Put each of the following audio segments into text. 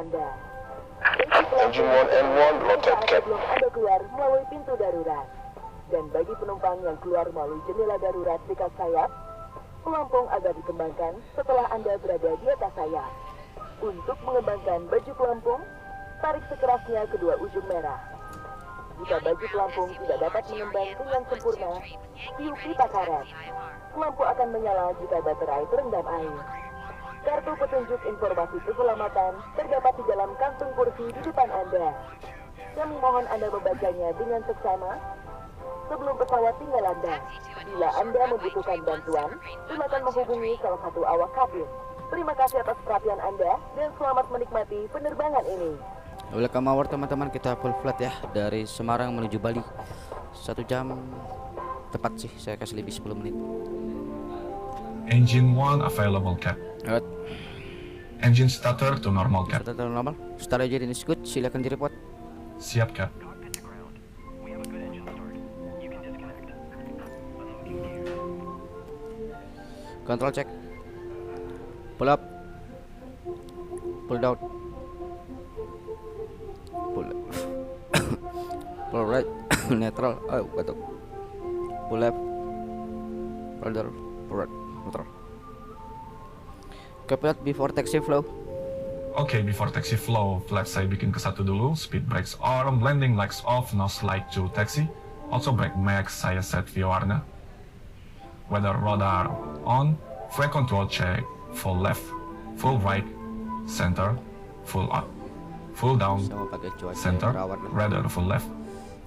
Anda. Bagi Engine 1 and 1 loaded, Cap. sebelum Anda keluar melalui pintu darurat. Dan bagi penumpang yang keluar melalui jendela darurat dekat sayap, pelampung agak dikembangkan setelah Anda berada di atas sayap. Untuk mengembangkan baju pelampung, tarik sekerasnya kedua ujung merah. Jika baju pelampung tidak dapat mengembang dengan sempurna, tiup pita karet. Lampu akan menyala jika baterai terendam air. Kartu petunjuk informasi keselamatan terdapat di dalam kantung kursi di depan Anda. Kami mohon Anda membacanya dengan seksama sebelum pesawat tinggal Anda. Bila Anda membutuhkan bantuan, silakan menghubungi salah satu awak kabin. Terima kasih atas perhatian Anda dan selamat menikmati penerbangan ini. Welcome our teman-teman, kita full flight ya dari Semarang menuju Bali. 1 jam tepat sih, saya kasih lebih 10 menit. Engine 1 available, Cap. Alright, Engine starter to normal, Cap. starter normal. Start aja ini good, silakan direport. Siap, Cap. Control check. Pull up. Pull down. Pull pull right. Neutral. Oh, batuk. Pull left. Roller. Pull right. Neutral. Pilot before taxi flow. Oke, before taxi flow, flaps saya bikin ke 1 dulu. Speed brakes on, landing lights off, no slide to taxi. Also brake max saya set via warna. Weather radar on, flight control check, full left, full right, center, full up, full down, Sama pakai cuaca center, perawat lah. radar full left,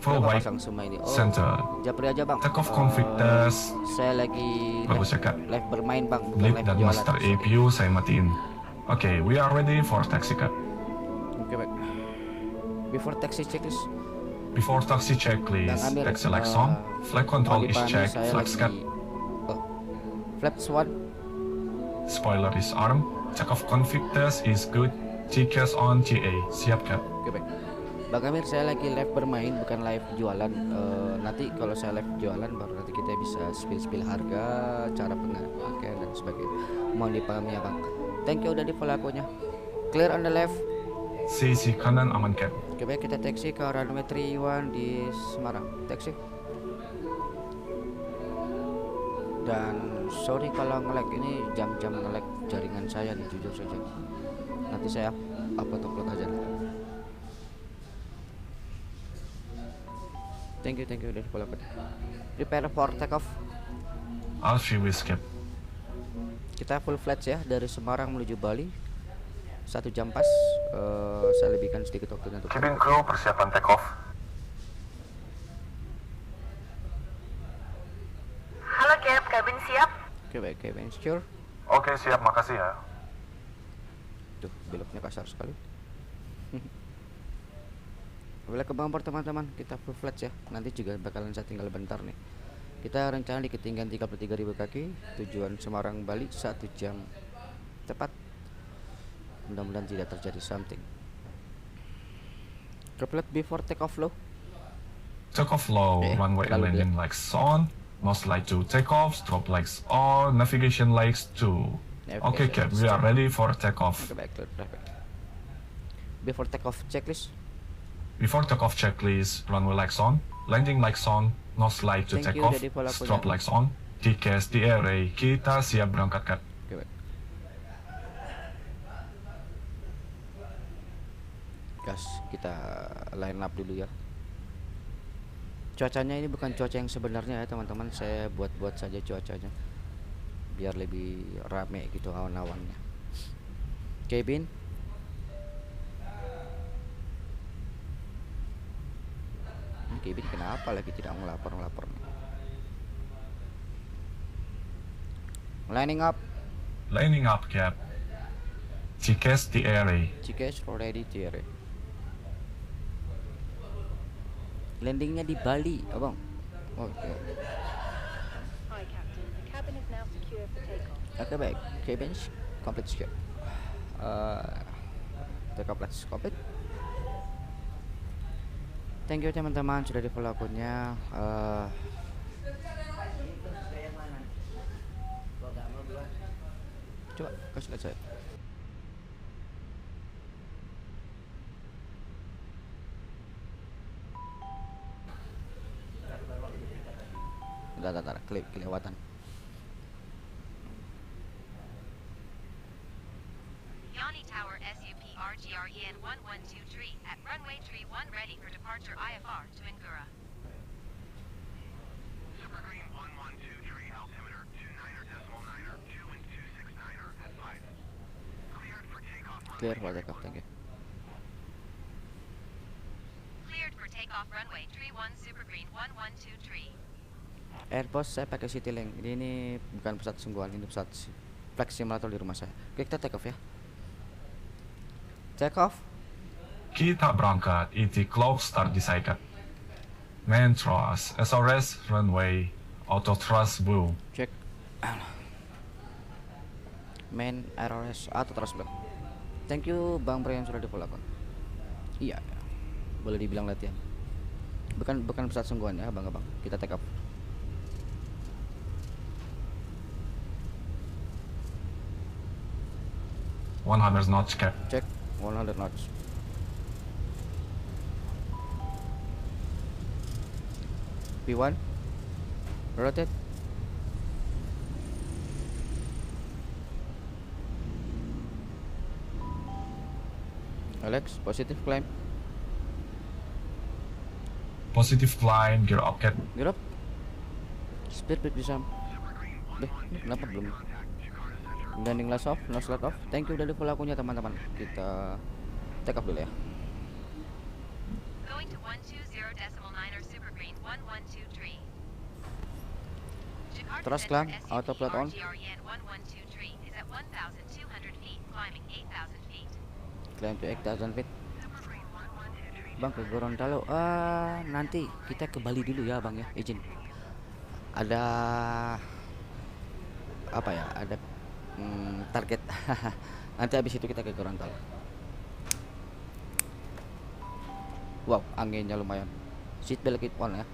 full Coba right, pasang semua ini. Oh, center. Japri aja bang. Take off config test. Saya lagi Bagus ya, Kak. live bermain bang, bukan Bleed live dan jualan. master APU saya matiin. Oke, we are ready for taxi, Cap. Oke baik. Before taxi checklist. Before taxi checklist, Bang Amir, taxi lights on, flight control mohon is dipahami, checked, saya flaps cut, oh, flaps one. spoiler is armed, check off config test is good, GCAS on GA, siap, Cap. Oke baik. Bang Amir, saya lagi live bermain bukan live jualan. Nanti kalau saya live jualan baru nanti kita bisa spill harga, cara pemakaian dan sebagainya. Mohon dipahami ya bang. Thank you udah di follow akunnya. Clear on the left. Sisi kanan aman, Cap. Oke baik, kita taxi ke runway 31 di Semarang. Taxi. Dan sorry kalau nge-lag, ini jam-jam nge-lag jaringan saya nih, jujur saja. Nanti saya upload aja lah. Thank you udah di follow akun. Prepare for take off. I'll see with Cap. Kita full flight ya dari Semarang menuju Bali. 1 jam pas. Saya lebihkan sedikit waktunya untuk Cabin crew persiapan take off. Halo Cap, kabin siap? Oke baik, cabin sure. Oke, siap, makasih ya. Tuh, beloknya kasar sekali. Boleh ke bumper teman-teman, kita full flat ya. Nanti juga bakalan saya tinggal bentar nih. Kita rencana di ketinggian 33.000 kaki, tujuan Semarang Bali 1 jam tepat. Mudah-mudahan tidak terjadi something. Pilot before take off low. Take off low, runway and terlalu landing lights on, nose light to take off, strobe lights on, navigation lights to. Oke, Cap, we are ready for take off. Oke baik, before take off checklist. Before take off checklist, runway lights on, landing lights on, nose light to Thank take you, off, udah di-follow akunnya. strobe lights on, TCAS di array, kita siap berangkat, Cap. Oke baik. Gas, kita line up dulu ya. Cuacanya ini bukan cuaca yang sebenarnya ya teman-teman, saya buat saja cuacanya biar lebih rame gitu awan-awannya. Cabin. Cabin kenapa lagi tidak ngelapor nih? Lining up. Lining up, Cap. TCAS di array. Chicas already there. Landingnya di Bali, abang. Oke. Hi, Captain. The cabin is now secure for takeoff. Oke baik. Cabin complete secure. Take off let's complete. Thank you teman-teman sudah di follow akunnya. Coba kasih lihat saya. kelewatan. Yanni Tower SUP RGREN 1123 at runway 31 ready for departure IFR to Ngura. Super Green 1123 altimeter 29er.9er 2 and 269er at 5. Cleared for takeoff. Clear for takeoff, thank you. Cleared for takeoff runway 31 Super Green 1123. Airbus saya pakai Citylink. Ini bukan pesawat sungguhan, ini pesawat flight simulator di rumah saya. Oke, kita take off ya. Take off. Kita berangkat, ET clock start disaikat. Main thrust, SRS, runway, auto thrust blue. Cek. Main RRS atau terus belum. Thank you Bang Brian sudah di-follow akun. Iya. Boleh dibilang latihan. Bukan pesawat sungguhan ya, Bang. Kita take off. $100 knots cap. Cek 100 knots. P1 rotate. Alex, positive climb. Positive climb, gear up cap. Gear up. Speed bisa. Ini kenapa belum? Landing last off, no slot off. Thank you udah di-follow akunnya teman-teman. Kita take off dulu ya. Going to 120.9er Super Green 1123. Jakarta Thrust Center clamp, SUP autopilot on. RGREN 1123 is at 1,200 feet, climbing 8,000 feet. Climb to 8,000 feet. Bang ke Gorontalo. Nanti kita ke Bali dulu ya Bang ya, izin. Ada apa ya? Ada target. Nanti habis itu kita ke Gorontalo. Wow, anginnya lumayan. Seat belt keep on ya.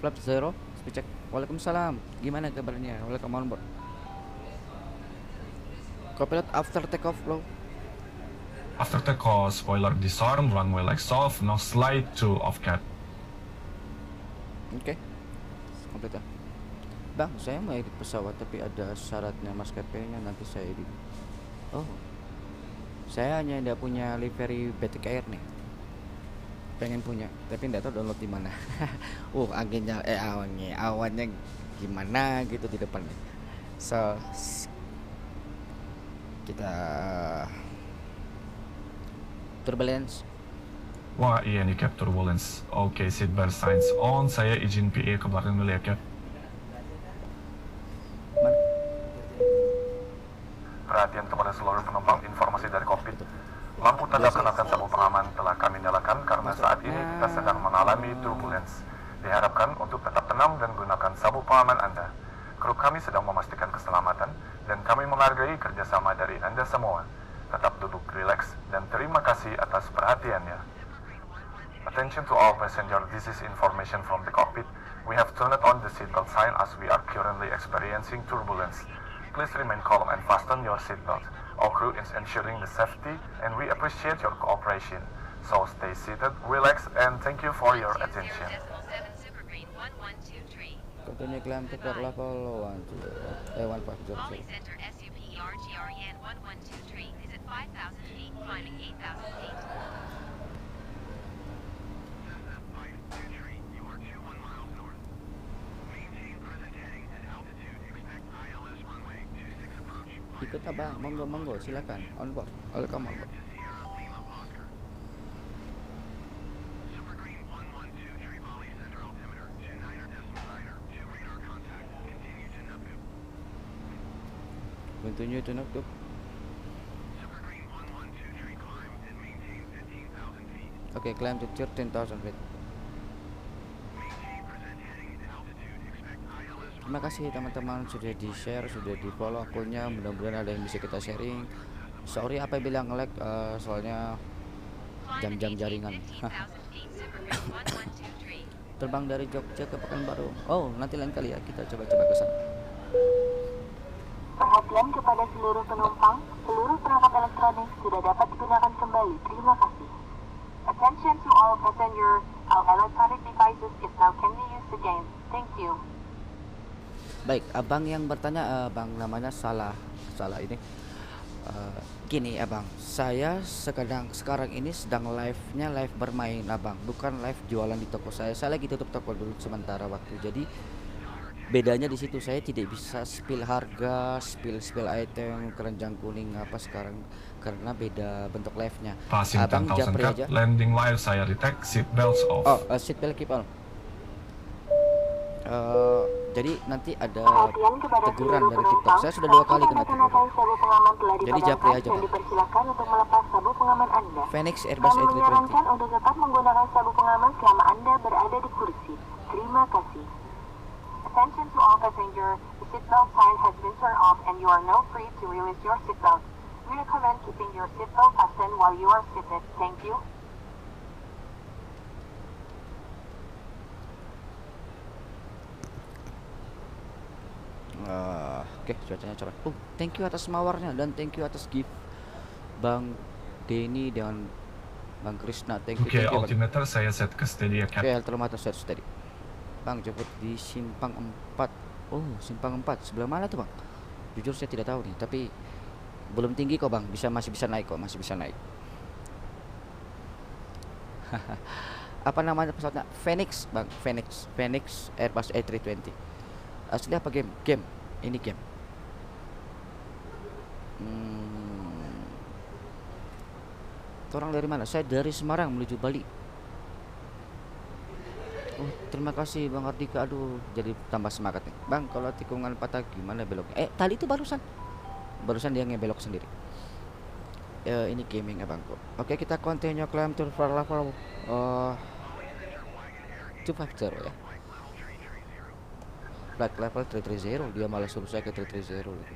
Flap zero, speed check. Waalaikumsalam. Gimana kabarnya? Welcome on board. Copilot after takeoff low. After takeoff, spoiler disarm, runway lights off, no slide to off cap. Oke. Komplit ya. Bang, saya mau edit pesawat tapi ada syaratnya maskapainya nanti saya edit. Oh. Saya hanya tidak punya livery Batik Air nih. Pengen punya, tapi tidak tahu download di mana. Anginnya awannya gimana gitu di depannya. So kita turbulence. Wah, iya nih cap turbulence. Oke, seatbelt signs on. Saya izin PA ke belakang dulu ya cap. Perhatian kepada seluruh penumpang, informasi dari kokpit. Lampu tanda kenakan sabuk pengaman telah kami nyalakan karena saat ini kita sedang mengalami turbulence. Diharapkan untuk tetap tenang dan gunakan sabuk pengaman Anda. Kru kami sedang memastikan keselamatan dan kami menghargai kerjasama dari Anda semua. Tetap duduk rileks dan terima kasih atas perhatiannya. Attention to all passengers, this is information from the cockpit. We have turned on the seatbelt sign as we are currently experiencing turbulence. Please remain calm and fasten your seatbelt. All crew is ensuring the safety and we appreciate your cooperation. So stay seated, relax, and thank you for your attention. 20.7 Super Green 1123. Continue climb to core level 1500. Molly Center SUP RGREN 1123 is at 5,000 feet, climbing 8,000 feet. You are 21 miles north. Maintain present heading at altitude. Expect ILS runway 26 approach. Ikut abang, monggo silakan. On board, welcome on board. Sierra Lima Oscar. Super Green 1123 Molly Center altimeter 29er.9er 2 radar contact. Continue to Naboo. Continue to Naboo. Super Green 1123 climb and maintain 15,000 feet. Oke, climb to 13,000 feet. Maintain present heading at altitude. Expect ILS Terima kasih teman-teman sudah di-share, sudah di-follow akunnya. Mudah-mudahan ada yang bisa kita sharing. Sorry apabila nge-lag, soalnya jam-jam jaringan. 15,000 feet, Super Green 1123. Terbang dari Jogja ke Pekanbaru. Oh, nanti lain kali ya kita coba-coba ke sana. Perhatian kepada seluruh penumpang, seluruh perangkat elektronik sudah dapat digunakan kembali. Terima kasih. Attention to all passengers, all electronic devices is now can be used again. Thank you. Baik, abang yang bertanya, abang namanya salah ini. Gini abang, saya sekarang ini sedang live bermain abang, bukan live jualan di toko saya. Saya lagi tutup toko dulu sementara waktu. Jadi bedanya di situ, saya tidak bisa spill harga, spill item, keranjang kuning apa sekarang karena beda bentuk live-nya. Passing Abang 10,000 japri cap, aja. landing live saya detect, seat belts off. Oh, seat belt keep on. Jadi nanti ada Perhatian kepada teguran seluruh dari TikTok. penumpang, Saya sudah 2 kali lampu kena tanda kenakan teguran. sabuk pengaman telah Jadi japri dipadamkan aja, dan Bang. dipersilakan untuk melepas sabuk pengaman Anda. Phoenix Airbus Kami A320. menyarankan untuk tetap menggunakan sabuk pengaman selama Anda berada di kursi. Terima kasih. Attention to all passengers, the seatbelt sign has been turned off and you are now free to release your seatbelt. We recommend keeping your seatbelt fastened while you are seated. Thank you. Oke, cuacanya cerah. Thank you atas mawarnya dan thank you atas gift Bang Denny dan Bang Krisna. Thank you, Oke, thank you, Bang. altimeter saya set ke steady ya, cap. Oke, altimeter set tadi. Bang, jemput di simpang 4. Oh, simpang 4. Sebelah mana tuh, Bang? Jujur saya tidak tahu nih, tapi belum tinggi kok, Bang. Masih bisa naik kok, masih bisa naik. Apa namanya pesawatnya? Phoenix, Bang. Phoenix Airbus A320. Asli apa game? Ini game. Orang dari mana? Saya dari Semarang menuju Bali. Oh, terima kasih Bang Ardika. Aduh, jadi tambah semangat nih. Bang, kalau tikungan patah gimana beloknya? Tadi itu barusan dia ngebelok sendiri. Ini gaming ya Bangku. Oke, kita continue climb to level 250 ya. Flight level 330. Dia malah suruh saya ke 330 lagi.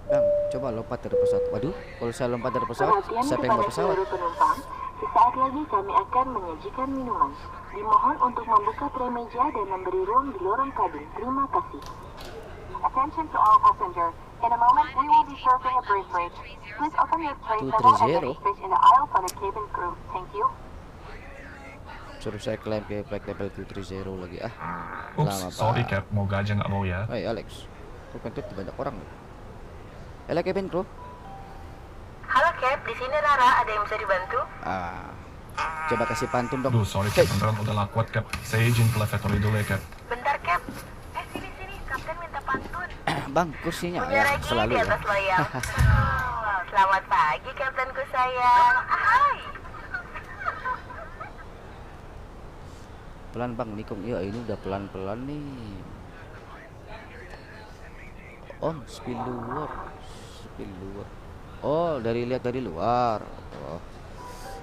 Bang, coba lompat dari pesawat. Waduh, kalau saya lompat dari pesawat, Perhatian siapa yang bawa kepada pesawat? seluruh penumpang, sesaat lagi kami akan menyajikan minuman. Dimohon untuk membuka tray meja dan memberi ruang di lorong kabin. Terima kasih. Attention to all passengers. In a moment, we will be serving a beverage. Please open your tray table and leave space in the aisle for the cabin crew. Thank you. Suruh saya klaim ke flight level 230 lagi. Ups, Lama, sorry Pak. cap, moga aja nggak mau ya. Hai Alex, kok kentut banyak orang nih. Halo cabin crew. Halo Cap, di sini Rara. Ada yang bisa dibantu? Coba kasih pantun dong. Duh, sorry cap, beneran udah lah kuat cap. Saya izin ke lavatory dulu ya cap. Bentar Cap. Sini. Kapten minta pantun. Bang, kursinya Punya ya Regi selalu di ya. atas loyang. Selamat pagi Kaptenku sayang. Hai. Pelan Bang, nikung. Ya ini udah pelan-pelan nih. On spill luar. Oh, lihat dari luar. Oh.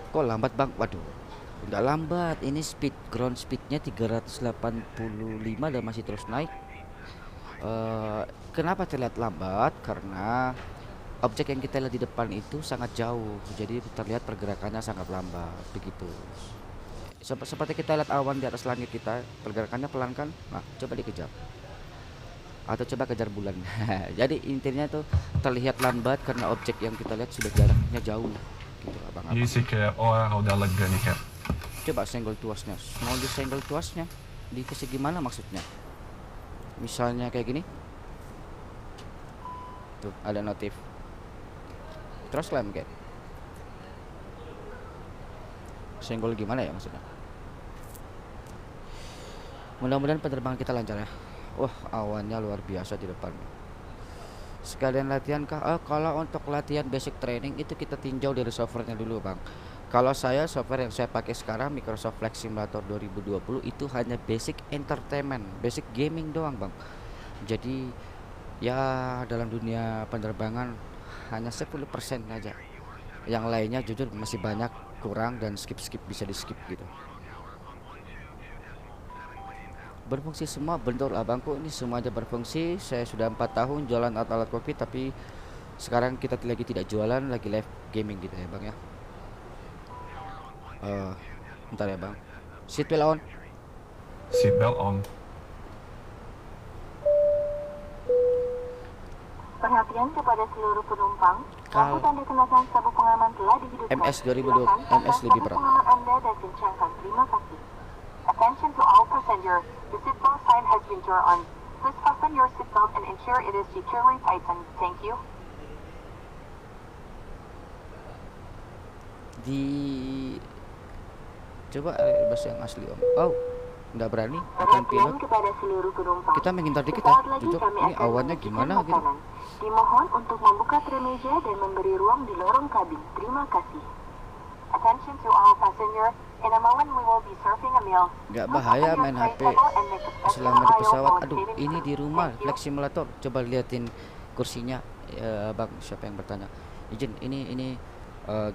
Kok lambat Bang? Waduh. Enggak lambat. Ini ground speednya 385 dan masih terus naik. Kenapa terlihat lambat? Karena objek yang kita lihat di depan itu sangat jauh, jadi terlihat pergerakannya sangat lambat begitu. Seperti kita lihat awan di atas langit kita, pergerakannya pelan kan? Nah, coba dikejar atau coba kejar bulan. Jadi intinya tuh terlihat lambat karena objek yang kita lihat sudah jaraknya jauh gitu, abang-abang. Iya sih kayak, oh udah lega nih cap. Coba senggol tuasnya, mau disenggol tuasnya di segi mana maksudnya? Misalnya kayak gini tuh ada notif, terus klaim kayak senggol gimana ya maksudnya. Mudah-mudahan penerbangan kita lancar ya. Wah, awannya luar biasa di depan. Sekalian latihan kah? Kalau untuk latihan basic training itu kita tinjau dari softwarenya dulu Bang. Kalau saya software yang saya pakai sekarang Microsoft Flight Simulator 2020 itu hanya basic entertainment, basic gaming doang Bang. Jadi ya dalam dunia penerbangan hanya 10% aja. Yang lainnya jujur masih banyak kurang dan skip bisa di skip gitu. Berfungsi semua, bentor abangku, ini semuanya berfungsi. Saya sudah 4 tahun jualan alat kopi, tapi sekarang kita lagi tidak jualan, lagi live gaming gitu ya Bang ya. Bentar ya Bang. Seatbelt on. Seatbelt on. Perhatian kepada seluruh penumpang. Kal- Lampu tanda kenakan sabuk pengaman telah dihidupkan. MS 2020, Silakan MS pasang lebih sabuk berat. pengaman Anda dan kencangkan. Terima kasih. Attention to all passengers. The seatbelt sign has been turned on. Please fasten your seatbelt and ensure it is securely tightened. Thank you. Di coba bahasa yang asli om. Oh, nggak berani bukan pilot. Perhatian kepada seluruh penumpang. Kita menghindar dikit ya, Sesaat lagi jujur. kami Ini akan awannya membagikan gimana gitu. makanan. Dimohon untuk membuka tray meja dan memberi ruang di lorong kabin. Terima kasih. Attention to all passengers. In a moment we will be serving a meal. Nggak Please bahaya open your main tray HP table and make a special selama di aisle pesawat. for Aduh, saving ini food. di rumah Thank you. flex simulator. Coba liatin kursinya, bang. Siapa yang bertanya? Izin, ini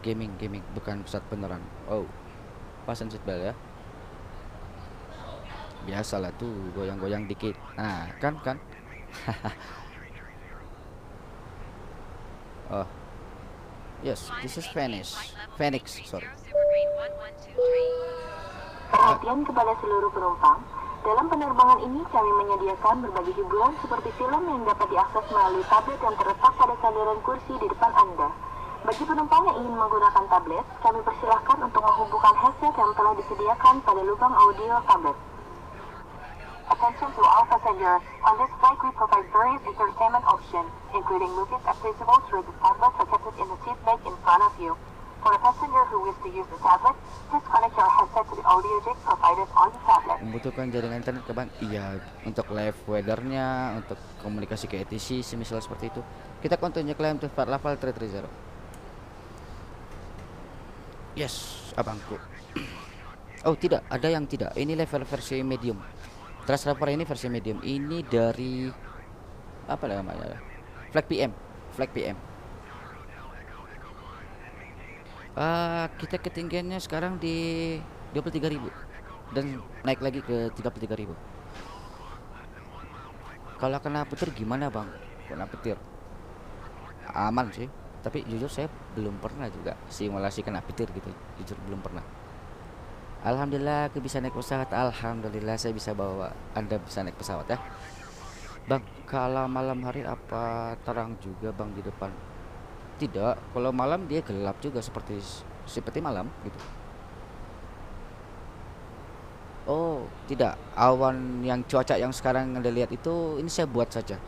gaming bukan pesawat beneran. Oh, pasang seatbelt ya. Biasalah tuh goyang-goyang dikit. Nah, kan. Oh, yes, this is Phoenix, sorry. Super grade 1123. Perhatian kepada seluruh penumpang. Dalam penerbangan ini kami menyediakan berbagai hiburan seperti film yang dapat diakses melalui tablet yang terletak pada sandaran kursi di depan Anda. Bagi penumpang yang ingin menggunakan tablet, kami persilahkan untuk menghubungkan headset yang telah disediakan pada lubang audio tablet. Attention to all passengers. On this flight, we provide various entertainment options, including movies accessible through the tablet located in the seat back in front of you. For a passenger who wishes to use the tablet, please connect your headset to the audio jack provided on the tablet. Membutuhkan jaringan internet ke bang? Iya, untuk live weathernya, untuk komunikasi ke ATC, semisal seperti itu. Kita continue climb to flight level 330. Yes, abangku. Oh tidak, ada yang tidak. Ini level versi medium. Transfer ini versi medium. Ini dari apa namanya? Flag PM. Kita ketinggiannya sekarang di 23.000 dan naik lagi ke 33.000. Kalau kena petir gimana bang? Kena petir aman sih, tapi jujur saya belum pernah juga simulasi kena petir gitu. Jujur belum pernah. Alhamdulillah aku bisa naik pesawat. Alhamdulillah saya bisa bawa Anda bisa naik pesawat ya bang. Kalau malam hari apa terang juga bang di depan? Tidak, kalau malam dia gelap juga seperti malam gitu. Oh tidak, awan yang cuaca yang sekarang Anda lihat itu ini saya buat saja.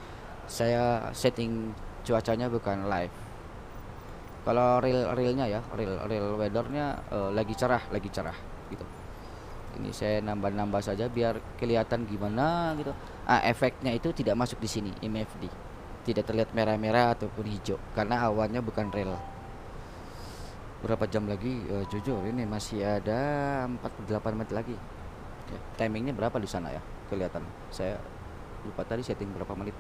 Saya setting cuacanya bukan live. Kalau realnya ya, real weathernya lagi cerah gitu. Ini saya nambah saja biar kelihatan gimana gitu. Efeknya itu tidak masuk di sini MFD. Tidak terlihat merah-merah ataupun hijau karena awannya bukan real. Berapa jam lagi? Jujur ini masih ada 48 menit lagi. Ya, timingnya berapa di sana ya? Kelihatan. Saya lupa tadi setting berapa menit.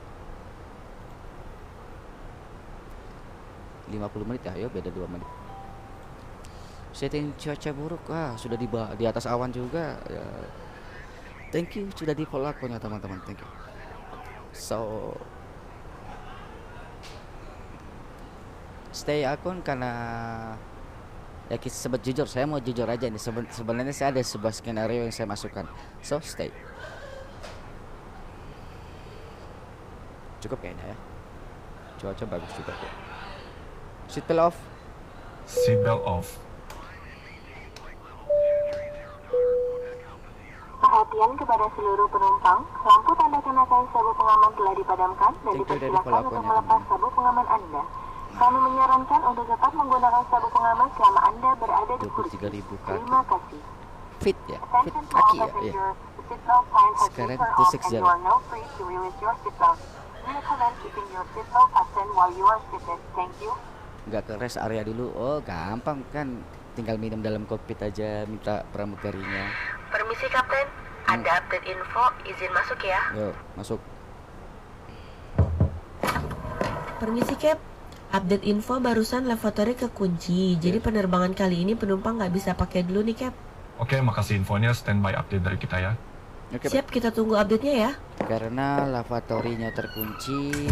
50 menit ya, beda 2 menit. Setting cuaca buruk, sudah di atas awan juga. Ya. Thank you sudah di follow akunnya teman-teman. Thank you. So stay akun karena ya sebut jujur, saya mau jujur aja nih. Sebenarnya saya ada sebuah skenario yang saya masukkan. So stay. Cukup kayaknya ya. Cuaca bagus juga kok. Seatbelt off. Seatbelt off. Perhatian kepada seluruh penumpang, lampu tanda kenakan sabuk pengaman telah dipadamkan dan Thank you, dari dipersilakan follow untuk akunnya, melepas teman-teman. sabuk pengaman Anda. Kami menyarankan untuk tetap menggunakan sabuk pengaman selama Anda berada di kursi. 23.000 kaki. Terima kasih. Fit ya, fit Attention to all kaki ya. passengers, the seatbelt sign has Sekarang been turned on 260. and you are now free to release your seatbelt. We recommend keeping your seatbelt fastened while you are seated. Thank you. Nggak ke rest area dulu. Oh gampang kan, tinggal minum dalam kokpit aja, minta pramugarinya. Permisi Kapten, ada update info, izin masuk ya. Yo masuk. Permisi Cap, update info barusan lavatory kekunci. Jadi penerbangan kali ini penumpang nggak bisa pakai dulu nih Cap. Oke, makasih infonya. Standby update dari kita ya. Oke, Pak. Siap, kita tunggu update-nya ya. Karena lavatorynya terkunci.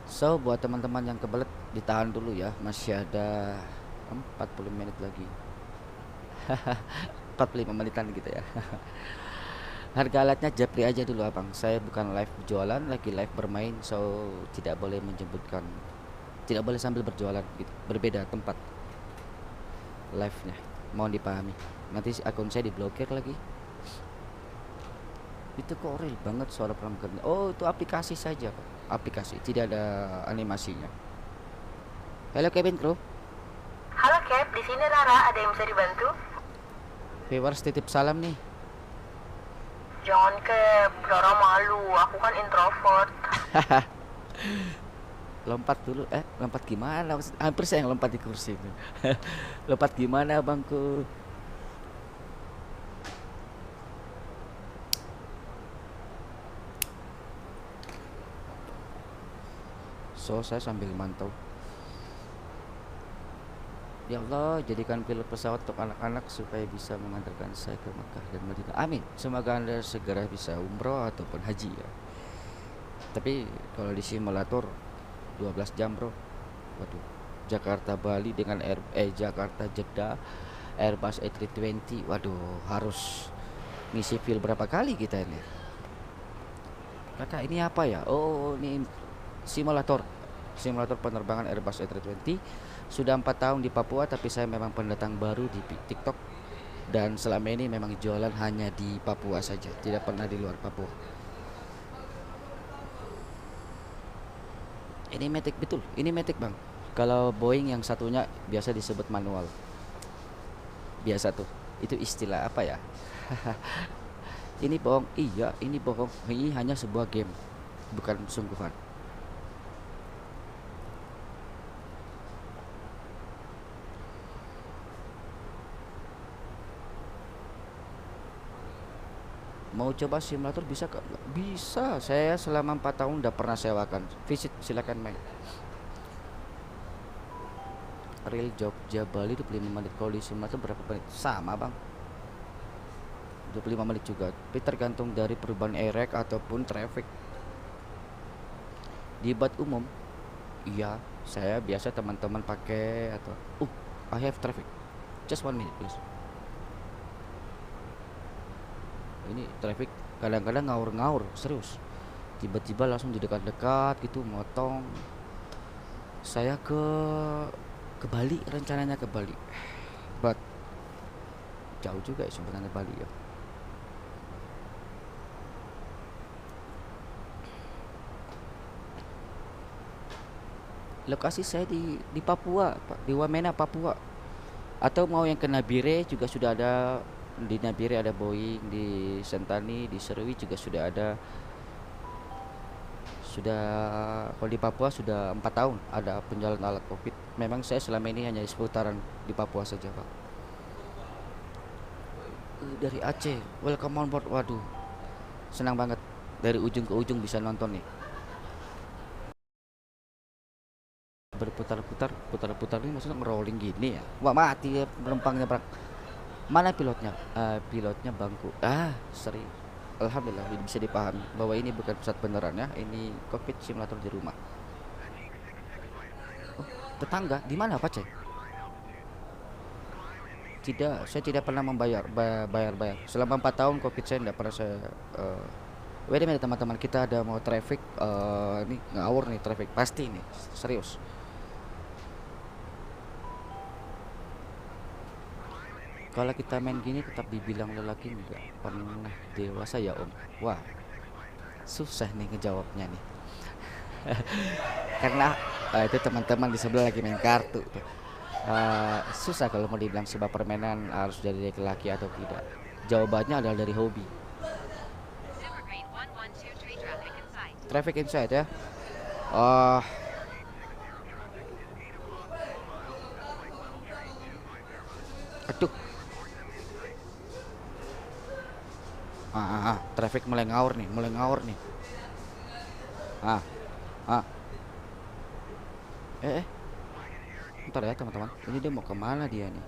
So buat teman-teman yang kebelet ditahan dulu ya, masih ada 40 menit lagi. 45 menitan gitu ya. Harga alatnya japri aja dulu abang. Saya bukan live jualan, lagi live bermain, so tidak boleh menyebutkan, tidak boleh sambil berjualan gitu. Berbeda tempat live-nya. Mohon dipahami. Nanti akun saya diblokir lagi. Itu kok real banget suara perang. Oh, itu aplikasi saja, Pak. Aplikasi, tidak ada animasinya. Halo Kevin Kru. Halo Cap, di sini Rara, ada yang bisa dibantu? Viewers titip salam nih. Jangan Cap, Rara malu, aku kan introvert. Lompat dulu, lompat gimana? Hampir saya yang lompat di kursi itu. Lompat gimana bangku? So saya sambil mantau. Ya Allah, jadikan pilot pesawat untuk anak-anak supaya bisa mengantarkan saya ke Makkah dan Madinah. Amin. Semoga Anda segera bisa umroh ataupun haji ya. Tapi kalau di simulator 12 jam bro. Waduh. Jakarta Bali dengan Jakarta Jeddah Airbus A320. Waduh, harus ngisi fuel berapa kali kita ini? Kakak ini apa ya? Oh, ini simulator penerbangan Airbus A320. Sudah 4 tahun di Papua, tapi saya memang pendatang baru di TikTok, dan selama ini memang jualan hanya di Papua saja, tidak pernah di luar Papua. Ini Matic, betul, ini Matic bang. Kalau Boeing yang satunya biasa disebut manual. Biasa tuh, itu istilah apa ya? Ini bohong, iya ini bohong. Ini hanya sebuah game, bukan sungguhan. Mau coba simulator bisa kak? Bisa. Saya selama 4 tahun udah pernah sewakan. Visit, silakan main. Real Jogja Bali 25 menit. Kalau di simulator berapa menit? Sama bang, 25 menit juga. Tapi tergantung dari perubahan erek ataupun traffic. Di bat umum, iya saya biasa teman-teman pakai atau I have traffic. Just 1 minute please. Ini traffic kadang-kadang ngaur-ngaur serius, tiba-tiba langsung di dekat-dekat gitu motong. Saya ke Bali, rencananya ke Bali, but jauh juga ya sebenarnya Bali ya. Lokasi saya di Papua, di Wamena Papua. Atau mau yang ke Nabire juga sudah ada. Di Nabire ada Boeing, di Sentani, di Serui juga sudah ada. Sudah, kalau di Papua sudah 4 tahun ada penjualan alat kokpit. Memang saya selama ini hanya di seputaran di Papua saja pak. Dari Aceh, welcome on board. Waduh, senang banget dari ujung ke ujung bisa nonton nih. Berputar-putar ini maksudnya ngerolling gini ya. Wah mati ya penumpangnya brak. Mana pilotnya? Pilotnya bangku. Seri. Alhamdulillah bisa dipahami bahwa ini bukan pesawat beneran ya. Ini kokpit simulator di rumah. Oh, tetangga di mana Pak Cek? Tidak, saya tidak pernah membayar bayar. Selama 4 tahun kokpit saya tidak pernah saya wait a minute teman-teman, kita ada mau traffic ini ngawur nih traffic pasti nih, serius. Kalau kita main gini tetap dibilang lelaki enggak pernah dewasa ya om. Wah susah nih ngejawabnya nih. Karena itu teman-teman di sebelah lagi main kartu tuh. Susah kalau mau dibilang sebuah permainan harus dari laki-laki atau tidak. Jawabannya adalah dari hobi. Traffic inside ya. Aduh. Traffic mulai ngawur nih. Bentar ya teman-teman. Ini dia mau kemana dia nih?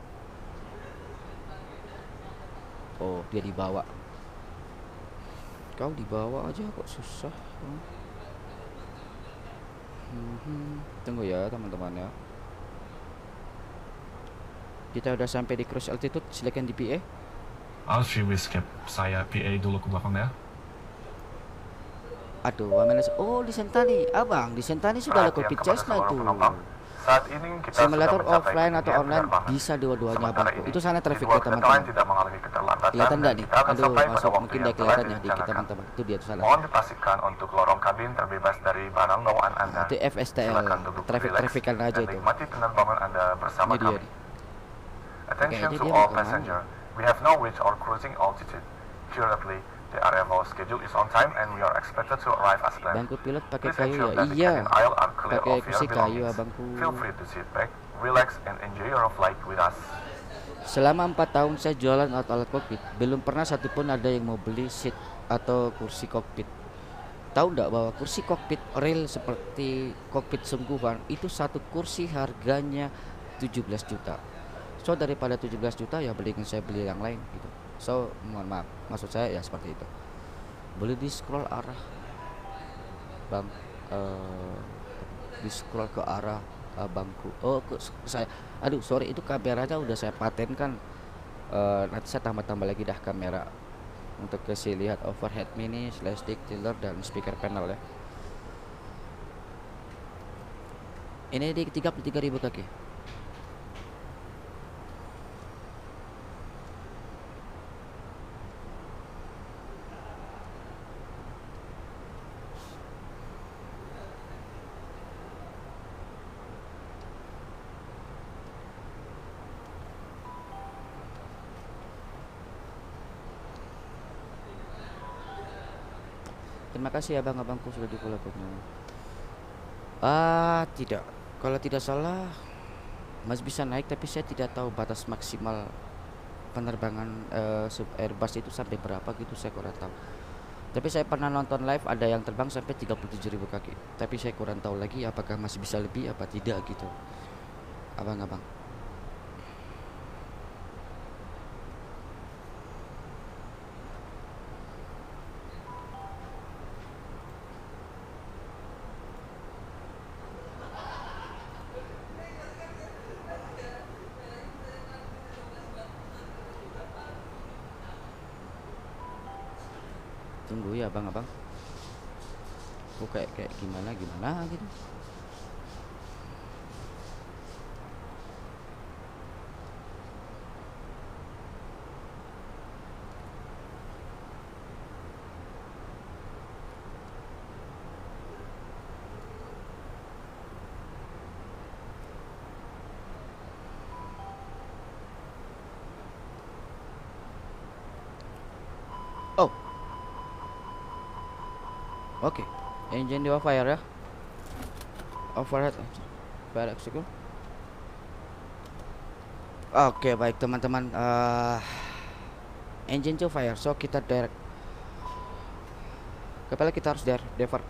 Oh, dia dibawa. Kau dibawa aja kok susah. Tunggu ya teman-teman ya. Kita udah sampai di cruise altitude. Silakan DPA. Alfie Escape, saya PA dulu ke belakang ya. Aduh, oh di Sentani, abang di Sentani sudah ada kopi Cessna tuh. Saat ini kita Simulator sudah mencapai offline atau ketinggian online penerbangan. bisa dua-duanya Sementara abang. ini, Itu sana traffic kedua ya kereta lain teman-teman. tidak mengalami keterlambatan Kelihatan dan nggak nih? kita akan Aduh, sampai pada masuk waktu mungkin yang udah telah kelihatannya di kita direncanakan. teman-teman. Itu dia tuh sana. Mohon dipastikan untuk lorong kabin terbebas dari barang bawaan Anda. Itu FSTL, Silakan duduk traffic-traffican relax aja dan itu. nikmati penerbangan Anda bersama Ini dia kami. nih. Attention Oke, to dia all mau kemana? passenger. We have now reached our cruising altitude. Currently, the arrival schedule is on time and we are expected to arrive as planned. Bangku pilot pakai Please kayu ensure ya? that the Iya. cabin aisle are clear Pakai of your kursi kayu belongings. abangku. Feel free to sit back, relax and enjoy your flight with us. Selama 4 tahun saya jualan alat kokpit, belum pernah satupun ada yang mau beli seat atau kursi kokpit. Tahu nggak bahwa kursi kokpit real seperti kokpit sungguhan itu satu kursi harganya 17 juta. So daripada 17 juta ya saya beli yang lain gitu. So mohon maaf, maksud saya ya seperti itu. Boleh di scroll arah bang, di scroll ke arah bangku. Oh ke saya, aduh sorry itu kameranya udah saya patenkan. Nanti saya tambah lagi dah kamera untuk kasih lihat overhead mini, slash stick, tiller dan speaker panel ya. Ini di 33.000 kaki. Terima kasih abang-abangku sudah di follow. Tidak. Kalau tidak salah masih bisa naik, tapi saya tidak tahu batas maksimal penerbangan sub Airbus itu sampai berapa gitu, saya kurang tahu. Tapi saya pernah nonton live ada yang terbang sampai 37.000 kaki. Tapi saya kurang tahu lagi apakah masih bisa lebih apa tidak gitu. Abang-abang. Tunggu ya abang-abang. Kok kayak gimana gitu. Oh. Oke, engine di fire ya. Overhead fire execute. Oke, baik teman-teman. Engine to fire, so kita direct. Kepala kita harus divert.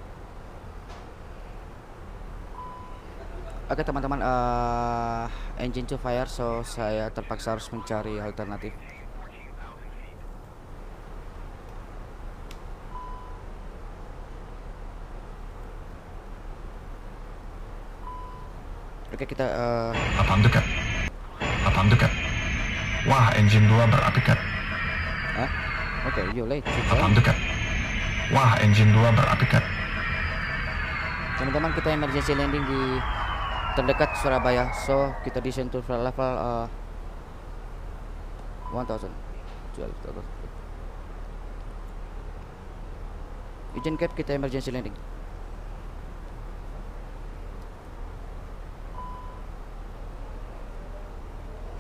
Oke teman-teman, engine to fire, so saya terpaksa harus mencari alternatif. Oke kita Papan dekat. Wah, engine 2 berapi cat. Oke, you late. Papan dekat. Wah, engine 2 berapi cat. Teman-teman, kita emergency landing di terdekat Surabaya. So kita descend to level 1000. Engine cap, kita emergency landing.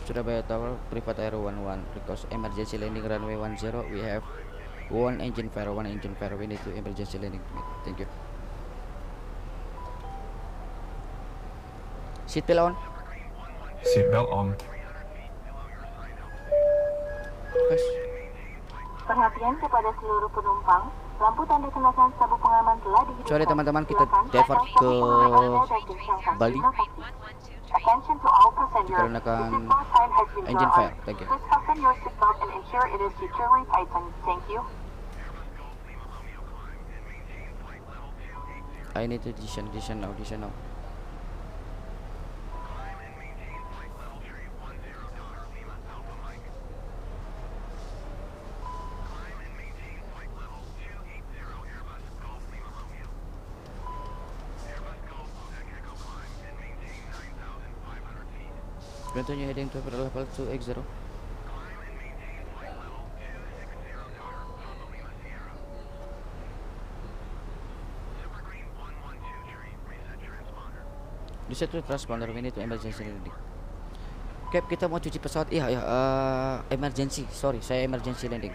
Surabaya Tower, private air 11, request emergency landing runway 10. We have one engine fire. We need to emergency landing. Thank you. Seatbelt on. Seatbelt on. Guys. Perhatian kepada seluruh penumpang, lampu tanda kenakan sabuk pengaman telah dihidupkan. Sorry teman-teman, kita Silakan divert hati-hati ke pengguna dan kencangkan Bali. sinyal taksi. Attention to all passengers. Dikarenakan The seatbelt sign has been engine drawn. fire. Thank you. Please fasten your seatbelt and ensure it is securely tightened. Thank you. I need to descend now. Continue heading to level 2x0. Reset to transponder, we need to emergency landing. Cap, kita mau cuci pesawat. Iya, ya, emergency. Sorry, saya emergency landing.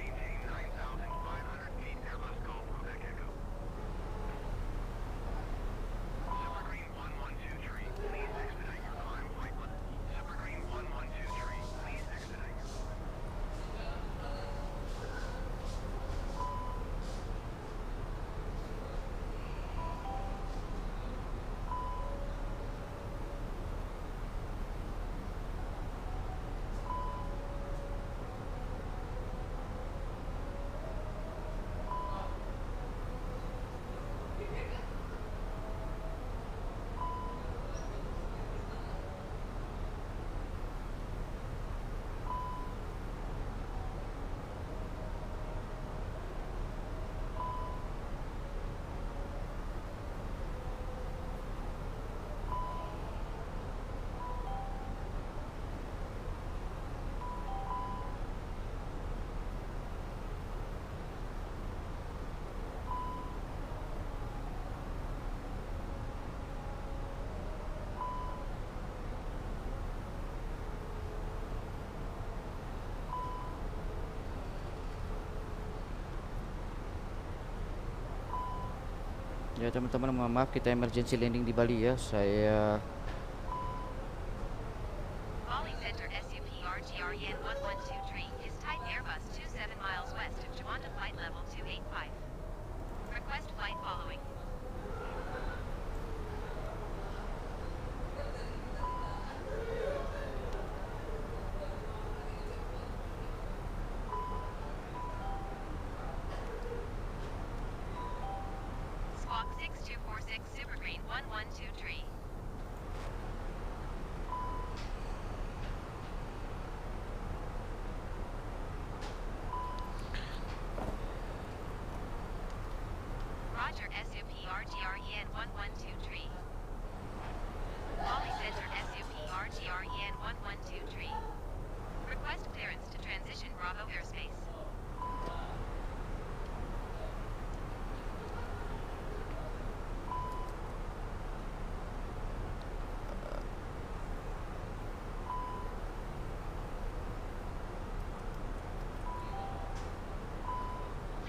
Ya teman-teman, mohon maaf kita emergency landing di Bali ya. Saya Bali Center SUP RGREN 1123 is type Airbus 27 miles west of Juanda flight level 285. Request flight following. Squawk 6246 Super Green 1123. Roger SUP RGREN 1123. Bali Center SUP RGREN 1123. Request clearance to transition Bravo airspace.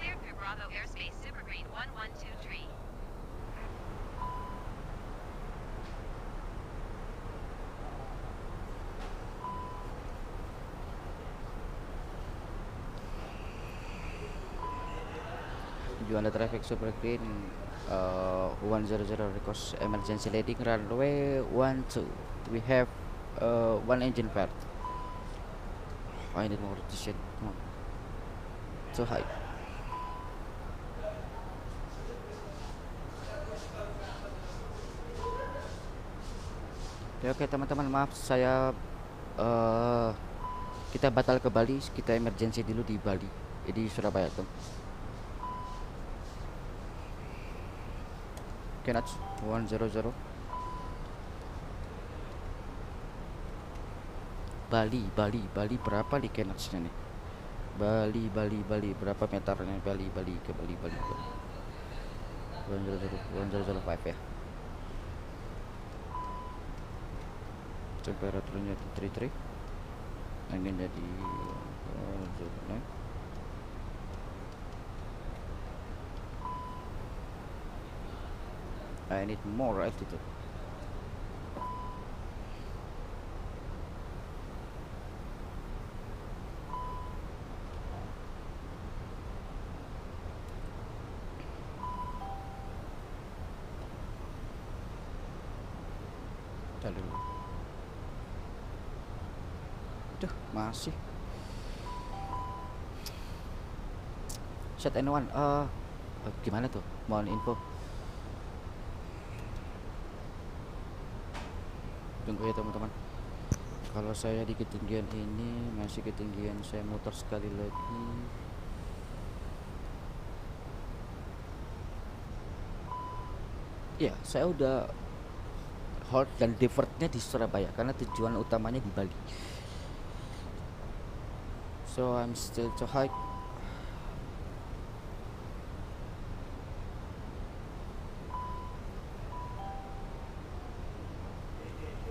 Cleared through Bravo airspace Super Green 1123. Juanda traffic Super Green 100 request emergency landing runway 12. We have one engine failed. I need more to shit. Come on. Too high. Ya, oke teman-teman, maaf saya kita batal ke Bali, kita emergency dulu di Bali, di Surabaya tuh. Kenat 100 Bali berapa di Kenatsnya nih? Bali berapa meternya? Bali ke Bali 100 ya. Temperaturnya 33, angin jadi 09. I need more altitude. Lalu masih set N1. Gimana tuh, mohon info. Tunggu ya teman-teman, kalau saya di ketinggian ini masih ketinggian, saya muter sekali lagi. Ya, saya udah hold dan divertnya di Surabaya karena tujuan utamanya di Bali. So I'm still to hike.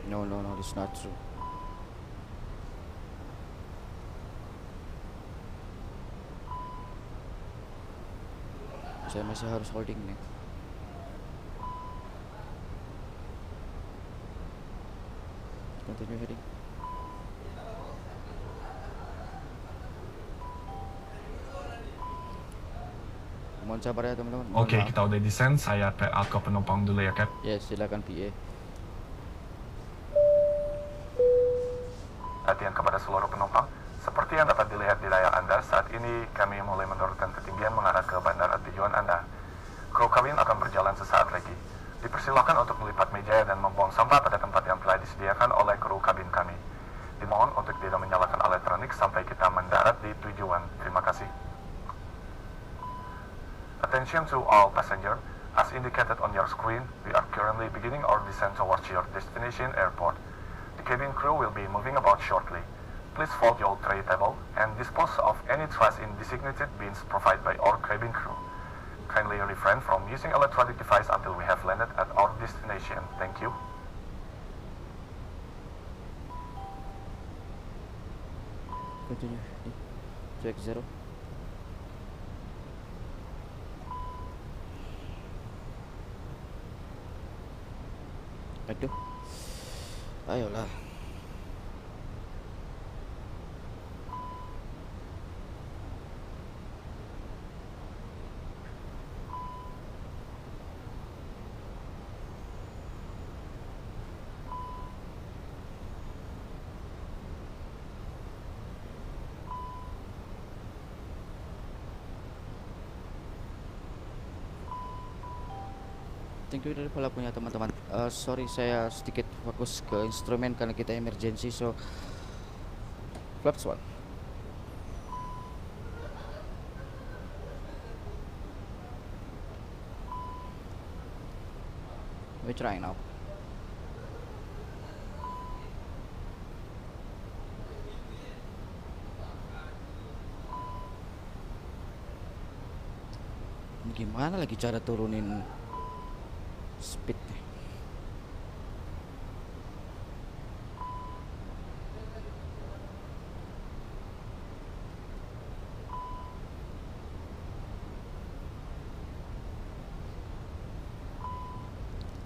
No, it's not true. Saya masih harus holding nih. Continue heading. Mohon sabar ya teman-teman. Oke, kita udah descend. Saya PA ke penumpang dulu ya, Cap. Ya, silakan PA. Perhatian kepada seluruh penumpang. Seperti yang dapat dilihat di layar Anda, saat ini kami mulai menurunkan ketinggian mengarah ke bandara tujuan Anda. Kru kabin akan berjalan sesaat lagi. Dipersilakan untuk melipat meja dan membuang sampah pada tempat yang telah disediakan oleh kru kabin kami. Dimohon untuk tidak menyalakan elektronik sampai kita mendarat di tujuan. Terima kasih. Attention to all passengers. As indicated on your screen, we are currently beginning our descent towards your destination airport. The cabin crew will be moving about shortly. Please fold your tray table and dispose of any trash in designated bins provided by our cabin crew. Kindly refrain from using electronic device until we have landed at our destination. Thank you. Continue. Check 0. Aduh. Ayolah. Thank you dari pelakunya teman-teman. Sorry saya sedikit fokus ke instrumen karena kita emergency, so flaps 1. We try now. Gimana lagi cara turunin speed nih?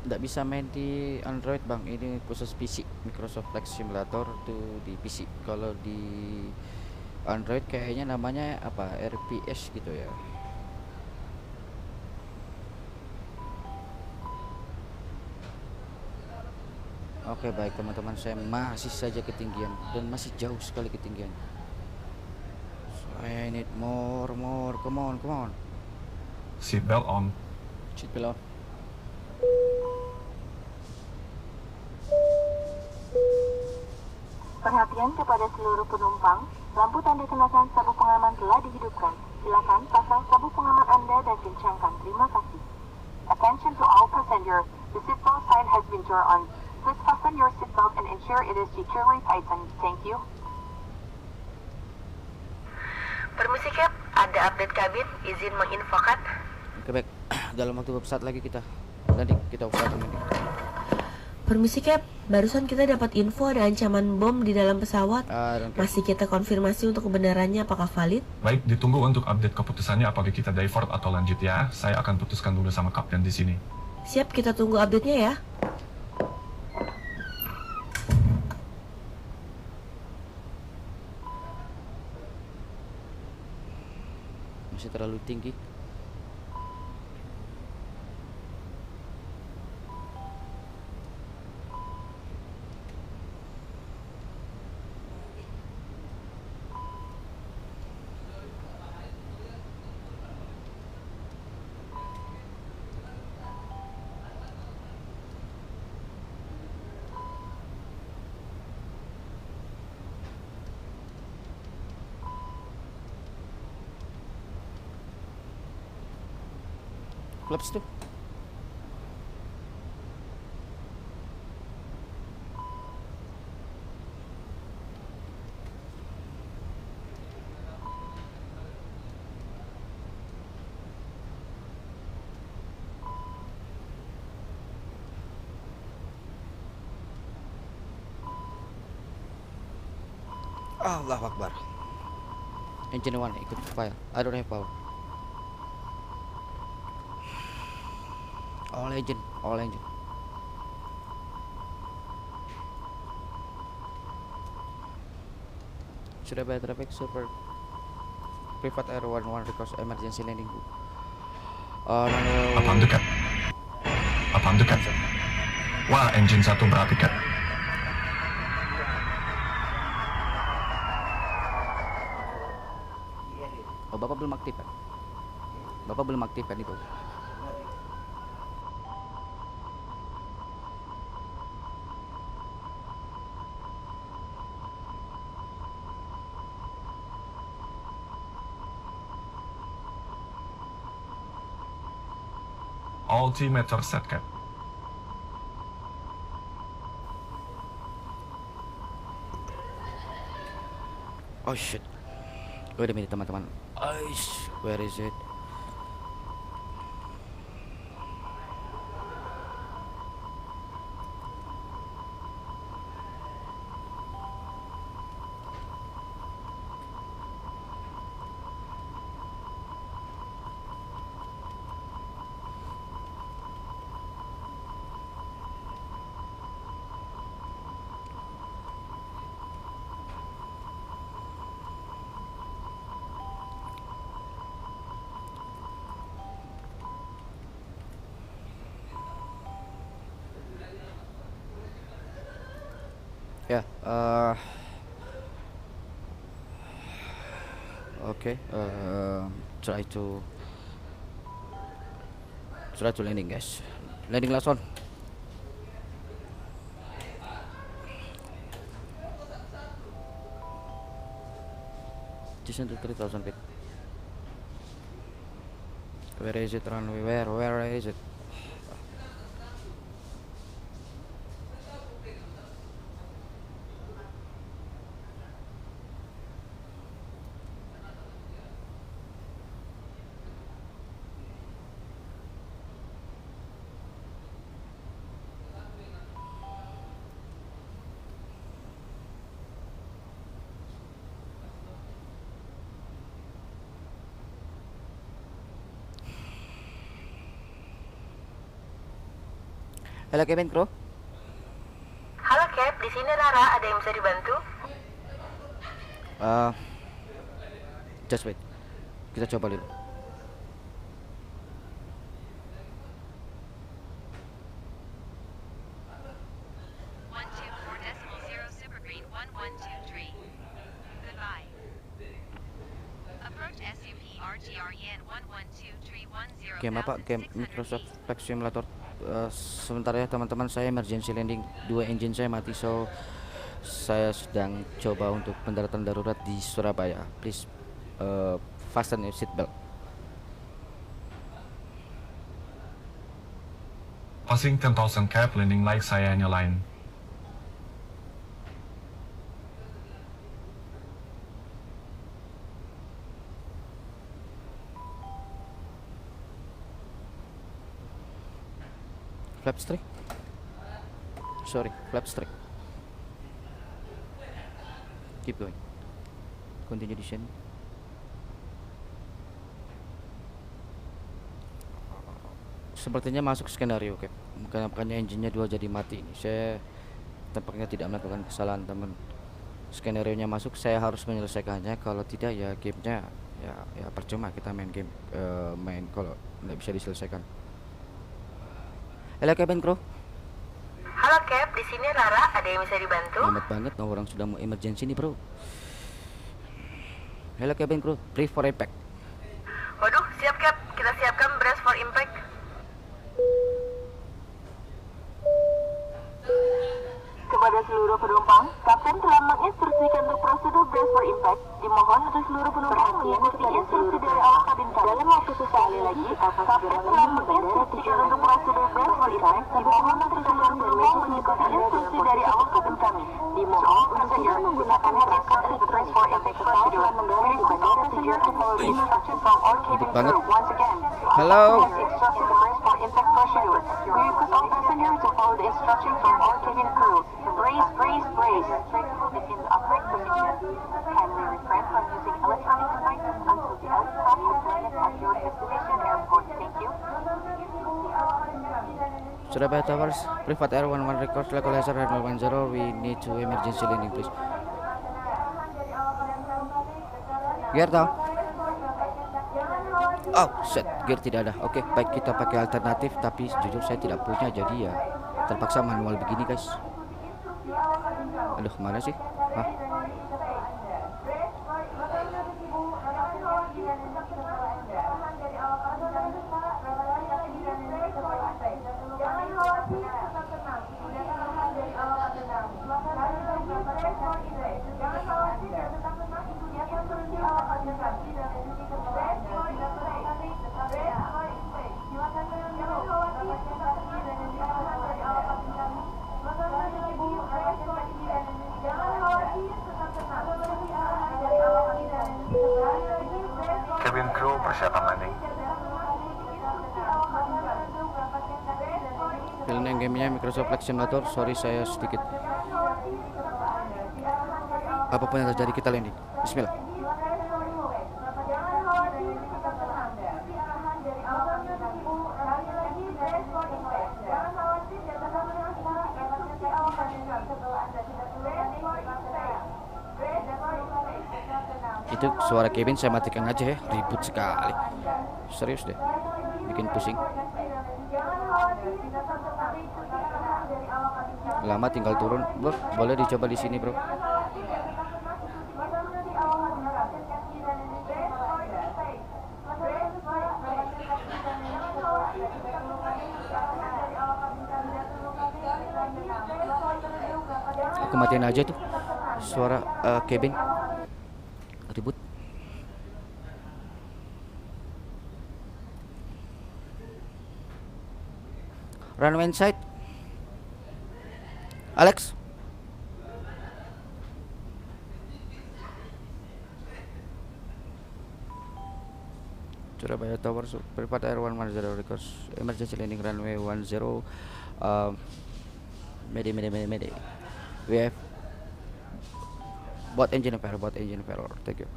Nggak bisa main di Android bang, ini khusus PC, Microsoft Flight Simulator tuh di PC. Kalau di Android kayaknya namanya apa, RPS gitu ya. Oke baik teman-teman, saya masih saja ketinggian dan masih jauh sekali ketinggian. So I need more, come on. Seatbelt on. Seatbelt on. Perhatian kepada seluruh penumpang, lampu tanda kenakan sabuk pengaman telah dihidupkan. Silakan pasang sabuk pengaman Anda dan kencangkan. Terima kasih. Attention to all passengers, the seatbelt sign has been turned on. Please fasten your seatbelt and ensure it is securely tightened. Thank you. Permisi Cap, ada update kabin, izin menginfokan. Oke baik, dalam waktu beberapa saat lagi kita usahakan ini. Permisi Cap, barusan kita dapat info ada ancaman bom di dalam pesawat. Masih kita konfirmasi untuk kebenarannya apakah valid? Baik, ditunggu untuk update keputusannya apakah kita divert atau lanjut ya. Saya akan putuskan dulu sama kapten di sini. Siap, kita tunggu update-nya ya. Masih terlalu tinggi. Flaps tuh. Allahu Akbar. Engine 1 ikut fire. I don't have power. All engine. Surabaya traffic super private air 11 request emergency landing. Apaan dekat? Wah, engine 1 berapi, Cat. Oh, Bapak belum aktifkan. Itu. Altimeter set, Cat. Oh shit. Wait a minute teman-teman. Aish, where is it? Ya, okay. Try to landing, guys. Landing last one. Just under 3,000 feet. Where is it, runway? Where is it? Halo cabin crew. Halo Cap, di sini Rara. Ada yang bisa dibantu? Just wait. Kita coba dulu. Game apa? Game Microsoft Flight Simulator. Sebentar ya teman-teman, saya emergency landing, 2 engine saya mati, so saya sedang coba untuk pendaratan darurat di Surabaya. Please fasten your seatbelt. Passing 10,000 cap, landing like saya nyalain. Flap strike. Sorry, flap strike. Keep going. Continue descent. Sepertinya masuk skenario, Cap. Makanya engine-nya 2 jadi mati. Saya tampaknya tidak melakukan kesalahan, teman. Skenario-nya masuk, saya harus menyelesaikannya. Kalau tidak ya gamenya ya percuma kita main game kalau nggak bisa diselesaikan. Halo cabin crew. Halo Cap, di sini Rara. Ada yang bisa dibantu? Lambat banget, orang sudah mau emergency nih, bro. Halo cabin crew, brief for impact. Waduh, siap Cap. Kita siapkan brace for impact. Kepada seluruh penumpang, Kapten telah menginstruksikan untuk prosedur brace for impact. Dimohon untuk seluruh penumpang mengikuti instruksi dari awak kabin kami. Dalam waktu sesekali lagi, Kapten telah menginstruksikan untuk prosedur brace for impact. Dimohon untuk seluruh penumpang mengikuti instruksi dari awak kabin kami. Dimohon untuk segera menggunakan headset untuk brace for impact prosedur. Mengenai di bandara tujuan to follow the instruction from all cabin crew. Once again, Hello. instruction to brace for impact procedure. We request all passengers to follow the instruction from all cabin crew. Brace, brace, brace. Between the upright Kindly refrain from using electronic devices until the helicopter has landed at your destination airport. Thank you. Surabaya Towers, Privat Air 11 record localizer runway 10. We need to emergency landing please. Gear down. Oh, set gear tidak ada. Oke, baik kita pakai alternatif, tapi jujur saya tidak punya, jadi ya terpaksa manual begini guys. Aduh, mana sih? Hah? Cabin crew persiapan landing. Film yang gamenya Microsoft Flight Simulator. Sorry saya sedikit. Apapun yang terjadi kita landing. Bismillah. Itu suara cabin saya matikan aja ya, ribut sekali. Serius deh, bikin pusing. Lama tinggal turun, bro. Boleh dicoba di sini, bro. Aku matiin aja tuh suara cabin. Ribut. Runway inside. Alex. Surabaya Tower, Privat Air 110 request emergency landing runway 10. Mayday. We have bot engine failure. Thank you.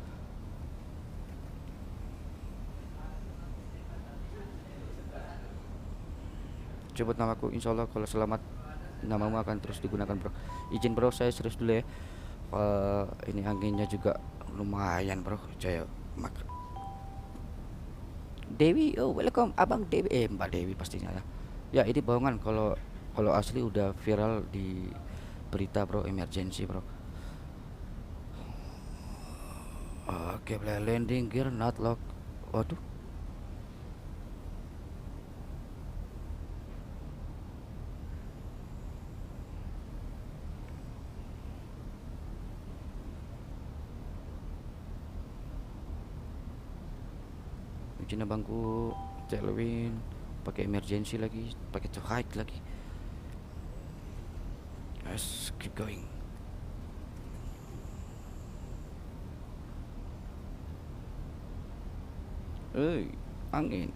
Sebut namaku, insya Allah kalau selamat namamu akan terus digunakan, bro. Izin bro, saya serius dulu ya. Ini anginnya juga lumayan, bro. Saya Dewi, oh welcome abang Dewi, Mbak Dewi pastinya ya. Ya ini bohongan, kalau asli udah viral di berita, bro. Emergency, bro. Oke, landing gear not lock. Waduh. Cina bangku, tailwind, pakai emergency lagi, pakai to hike lagi. Let's keep going. Angin.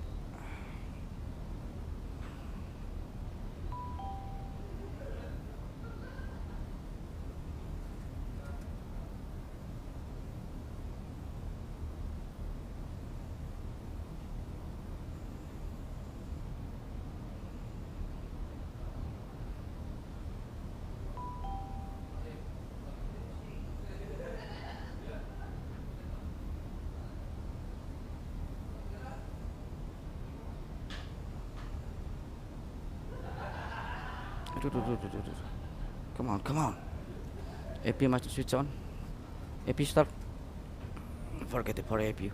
Come on. AP must switch on. AP start. Forget it for AP.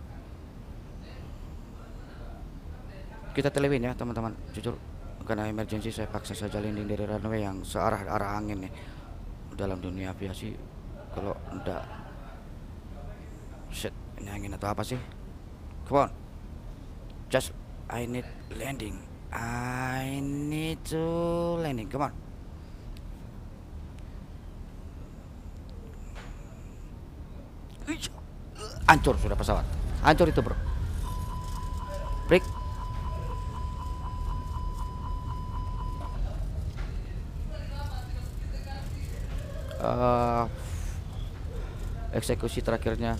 Kita telewin ya teman-teman. Jujur karena emergency saya paksa saja landing dari runway yang searah angin nih. Dalam dunia aviasi kalau enggak, shit, ini angin atau apa sih? Come on. Just I need landing. I need to landing. Come on. Hancur sudah pesawat. Hancur itu, bro. Break. eksekusi terakhirnya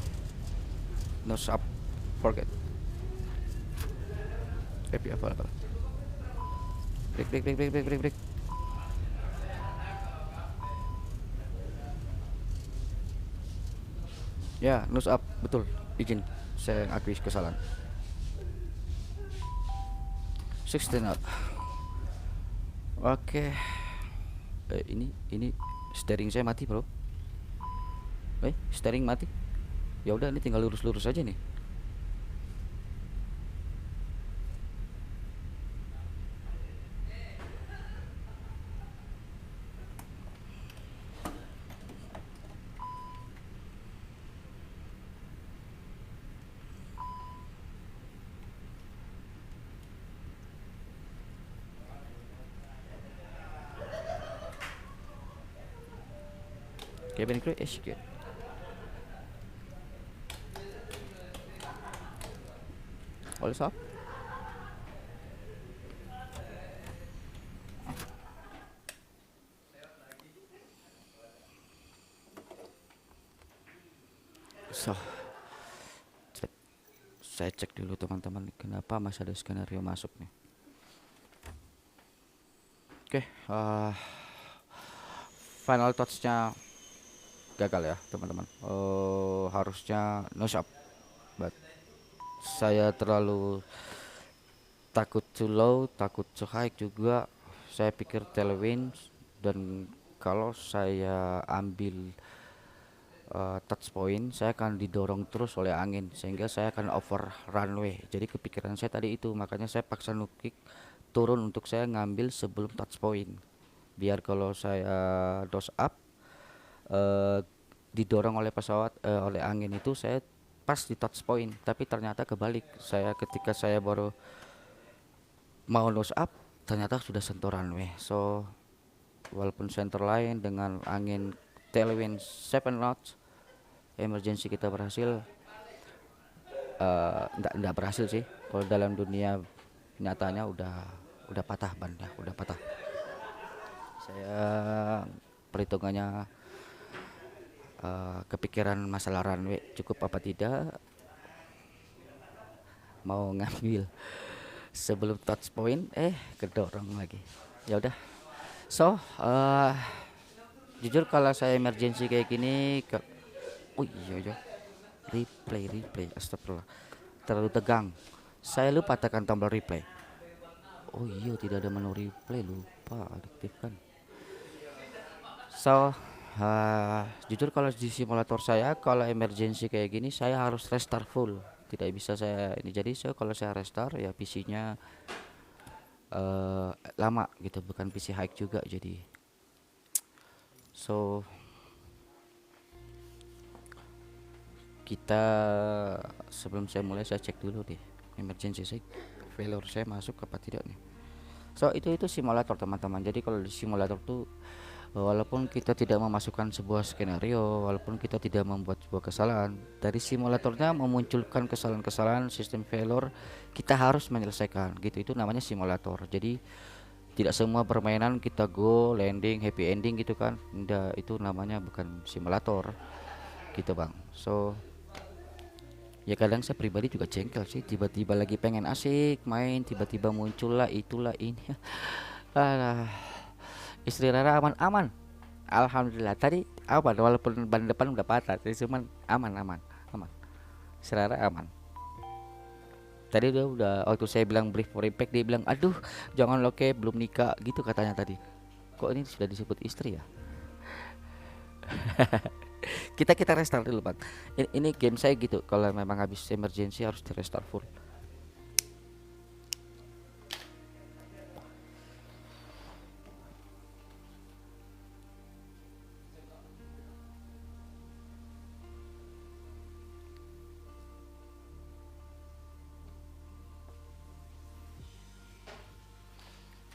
nose up forget apa break. Ya, nose up, betul. Izin, saya akui kesalahan. 16 up. Oke. Ini steering saya mati, bro. Steering mati. Ya udah, ini tinggal lurus-lurus aja nih. Cabin crew execute. All stop. So, saya cek dulu teman-teman, kenapa masih ada skenario masuk nih. Oke, final touch-nya gagal ya teman-teman. Harusnya nose up, but saya terlalu takut too low, takut too high juga. Saya pikir tailwind, dan kalau saya ambil touch point, saya akan didorong terus oleh angin sehingga saya akan over runway. Jadi kepikiran saya tadi itu, makanya saya paksa nukik turun untuk saya ngambil sebelum touch point, biar kalau saya nose up didorong oleh pesawat oleh angin itu saya pas di touch point. Tapi ternyata kebalik, saya ketika saya baru mau nose up ternyata sudah sentuh runway. So walaupun center line dengan angin tailwind 7 knots, emergency kita berhasil. Enggak berhasil sih, kalau dalam dunia nyatanya udah patah bannya, udah patah. Saya perhitungannya kepikiran masalah runway cukup apa tidak, mau ngambil sebelum touch point kedorong lagi. Ya udah. So jujur kalau saya emergency kayak gini iya replay astagfirullah, terlalu tegang. Saya lupa tekan tombol replay. Oh iya, tidak ada menu replay, lupa aktifkan. So jujur kalau di simulator saya, kalau emergency kayak gini saya harus restart full, tidak bisa saya ini. Jadi kalau saya restart ya PC-nya lama gitu, bukan PC high juga. Jadi so kita sebelum saya mulai, saya cek dulu deh emergency saya, failure saya masuk apa tidak nih. So itu simulator teman-teman. Jadi kalau di simulator tuh walaupun kita tidak memasukkan sebuah skenario, walaupun kita tidak membuat sebuah kesalahan, dari simulatornya memunculkan kesalahan-kesalahan sistem failure, kita harus menyelesaikan gitu. Itu namanya simulator. Jadi tidak semua permainan kita go landing happy ending gitu kan, enggak, itu namanya bukan simulator gitu bang. So ya kadang saya pribadi juga jengkel sih, tiba-tiba lagi pengen asik main, tiba-tiba muncullah itulah ini. Istri Rara aman, alhamdulillah. Tadi aman, walaupun ban depan udah patah, tapi cuman aman. Istri Rara aman. Tadi udah waktu saya bilang brief for impact, dia bilang aduh jangan lo kayak belum nikah gitu katanya tadi. Kok ini sudah disebut istri ya? kita restart dulu Pak. Ini game saya gitu, kalau memang habis emergency harus di restart full.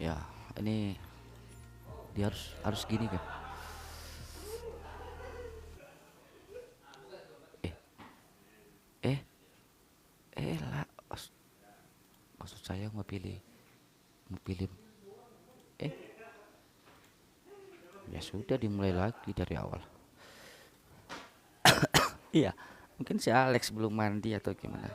Ya ini dia harus gini kan. Lah maksud saya mau pilih ya sudah dimulai lagi dari awal. Iya, mungkin si Alex belum mandi atau gimana.